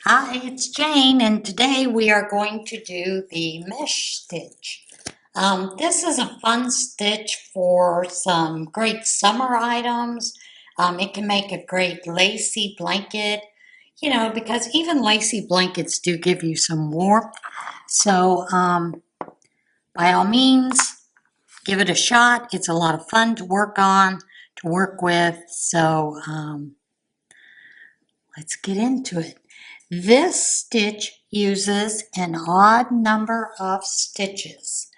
Hi, it's Jane, and today we are going to do the mesh stitch. This is a fun stitch for some great summer items. It can make a great lacy blanket, because even lacy blankets do give you some warmth. So, by all means, give it a shot. It's a lot of fun to work on, to work with. So, let's get into it. This stitch uses an odd number of stitches.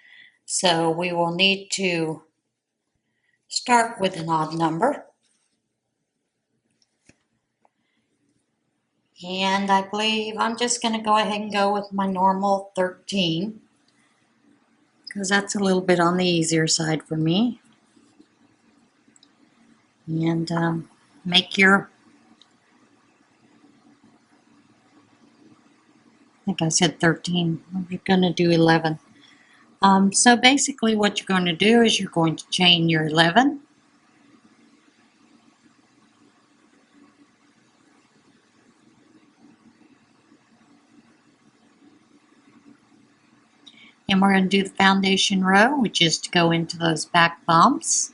So we will need to start with an odd number. And I believe I'm just going to go ahead and go with my normal 13 because that's a little bit on the easier side for me. And make your, I think I said 13. We're going to do 11. So basically what you're going to do is you're going to chain your 11. And we're going to do the foundation row, which is to go into those back bumps.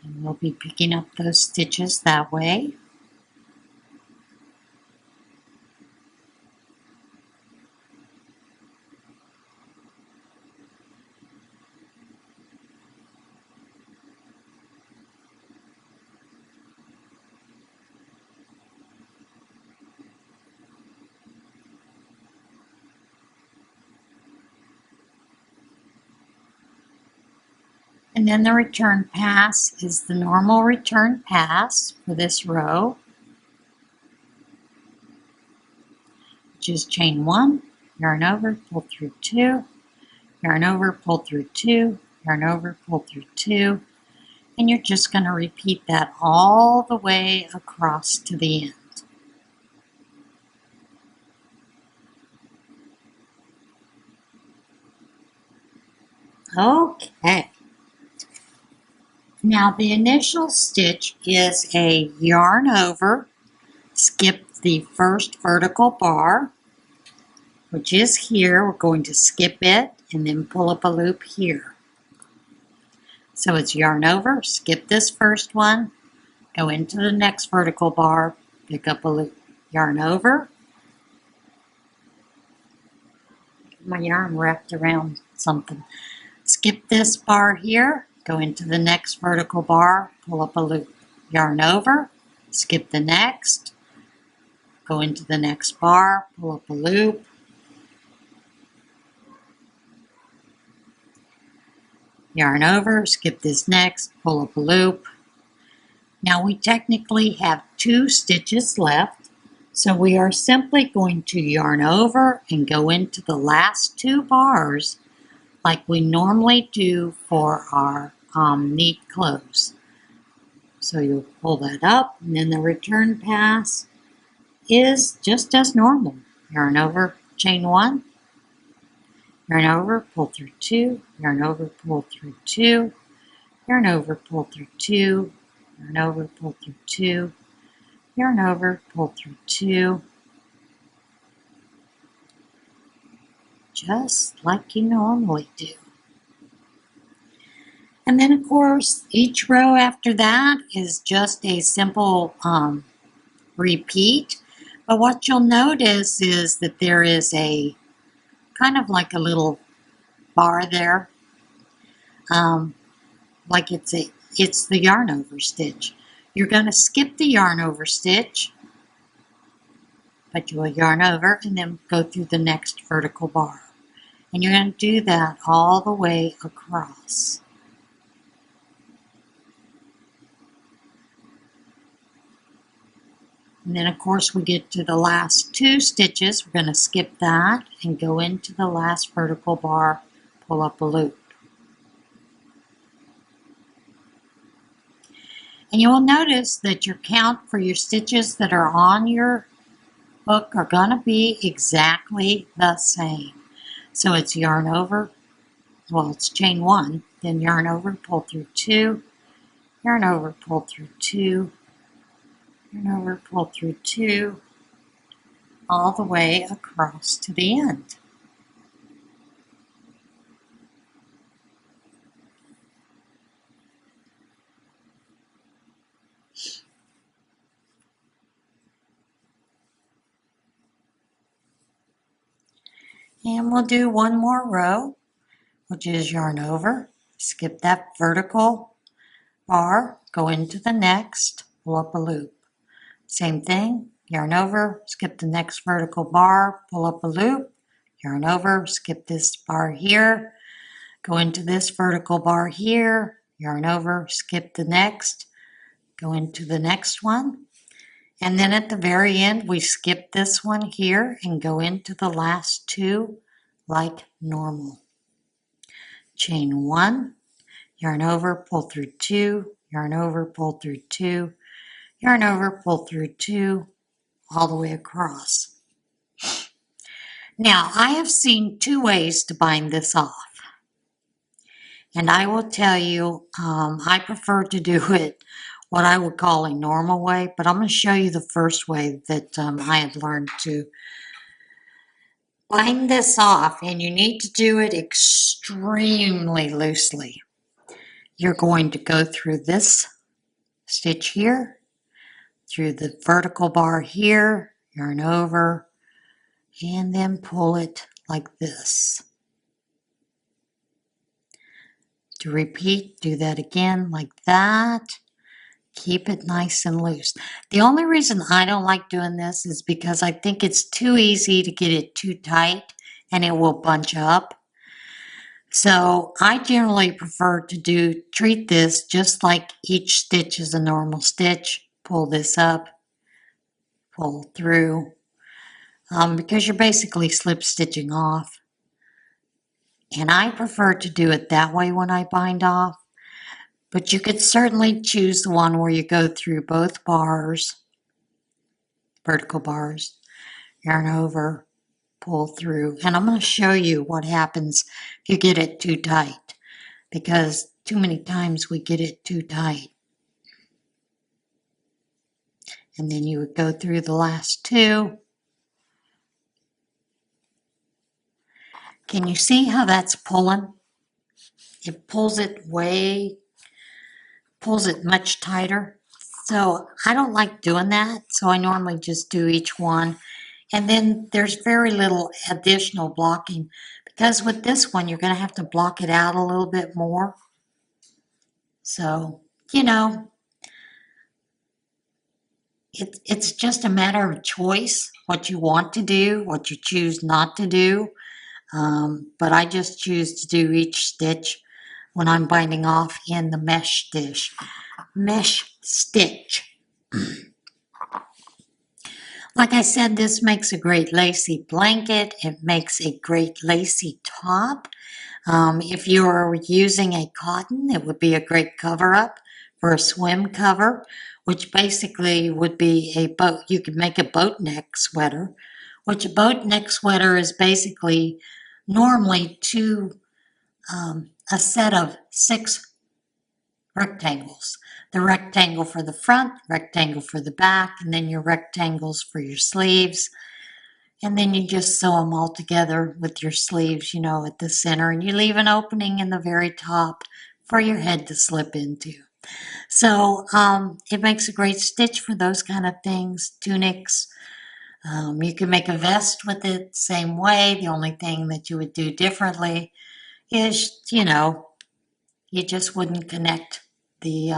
And we'll be picking up those stitches that way. And then the return pass is the normal return pass for this row, which is chain 1, yarn over, pull through 2, yarn over, pull through 2, yarn over, pull through 2, and you're just going to repeat that all the way across to the end. Okay. Now the initial stitch is a yarn over, skip the first vertical bar, which is here. We're going to skip it and then pull up a loop here. So it's yarn over, skip this first one, go into the next vertical bar, pick up a loop, yarn over. Get my yarn wrapped around something. Skip this bar here, go into the next vertical bar, pull up a loop, yarn over, skip the next, go into the next bar, pull up a loop, yarn over, skip this next, pull up a loop. Now we technically have 2 stitches left, so we are simply going to yarn over and go into the last 2 bars like we normally do for our neat clothes. So you'll pull that up, and then the return pass is just as normal. Yarn over, chain 1, yarn over, pull through 2, yarn over, pull through 2, yarn over, pull through 2, yarn over, pull through 2, yarn over, pull through 2, just like you normally do. And then of course each row after that is just a simple repeat, but what you'll notice is that there is a kind of like a little bar there, like it's the yarn over stitch. You're going to skip the yarn over stitch, but you will yarn over and then go through the next vertical bar. And you're going to do that all the way across. And then of course we get to the last 2 stitches. We're going to skip that and go into the last vertical bar, pull up a loop. And you will notice that your count for your stitches that are on your hook are going to be exactly the same. So it's yarn over, well, it's chain 1, then yarn over, pull through 2, yarn over, pull through 2, yarn over, pull through 2, all the way across to the end. And we'll do one more row, which is yarn over, skip that vertical bar, go into the next, pull up a loop. Same thing, yarn over, skip the next vertical bar, pull up a loop, yarn over, skip this bar here, go into this vertical bar here, yarn over, skip the next, go into the next one. And then at the very end, we skip this one here and go into the last two like normal. Chain one, yarn over, pull through two, yarn over, pull through two, yarn over, pull through two, all the way across. Now, I have seen two ways to bind this off. And I will tell you, I prefer to do it what I would call a normal way, but I'm going to show you the first way that I had learned to bind this off, and you need to do it extremely loosely. You're going to go through this stitch here, through the vertical bar here, yarn over, and then pull it like this. To repeat, do that again like that. Keep it nice and loose. The only reason I don't like doing this is because I think it's too easy to get it too tight and it will bunch up. So I generally prefer to treat this just like each stitch is a normal stitch. Pull this up, pull through, because you're basically slip stitching off. And I prefer to do it that way when I bind off. But you could certainly choose the one where you go through both bars, vertical bars, yarn over, pull through. And I'm going to show you what happens if you get it too tight, because too many times we get it too tight. And then you would go through the last two. Can you see how that's pulling? It pulls it much tighter. So I don't like doing that, so I normally just do each one. And then there's very little additional blocking, because with this one, you're going to have to block it out a little bit more. So, you know, it's just a matter of choice, what you want to do, what you choose not to do. But I just choose to do each stitch when I'm binding off in the mesh stitch. Like I said, this makes a great lacy blanket. It makes a great lacy top. If you're using a cotton, it would be a great cover-up for a swim cover, which basically would be a boat. You could make a boat neck sweater, which a boat neck sweater is basically normally a set of 6 rectangles. The rectangle for the front, rectangle for the back, and then your rectangles for your sleeves. And then you just sew them all together with your sleeves, you know, at the center, and you leave an opening in the very top for your head to slip into. So it makes a great stitch for those kind of things, tunics. You can make a vest with it same way. The only thing that you would do differently is, you know, you just wouldn't connect the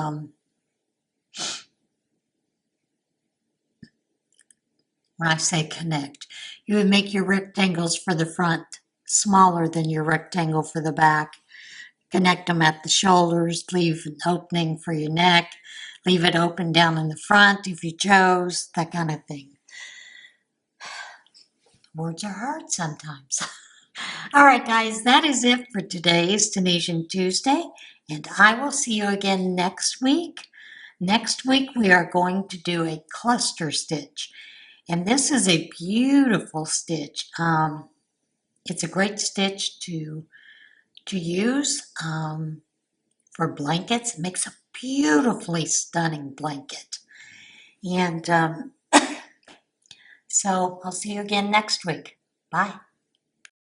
when I say connect, you would make your rectangles for the front smaller than your rectangle for the back. Connect them at the shoulders, leave an opening for your neck, leave it open down in the front if you chose, that kind of thing. Words are hard sometimes. All right, guys, that is it for today's Tunisian Tuesday, and I will see you again next week. Next week, we are going to do a cluster stitch, and this is a beautiful stitch. It's a great stitch to use for blankets. It makes a beautifully stunning blanket. And So I'll see you again next week. Bye.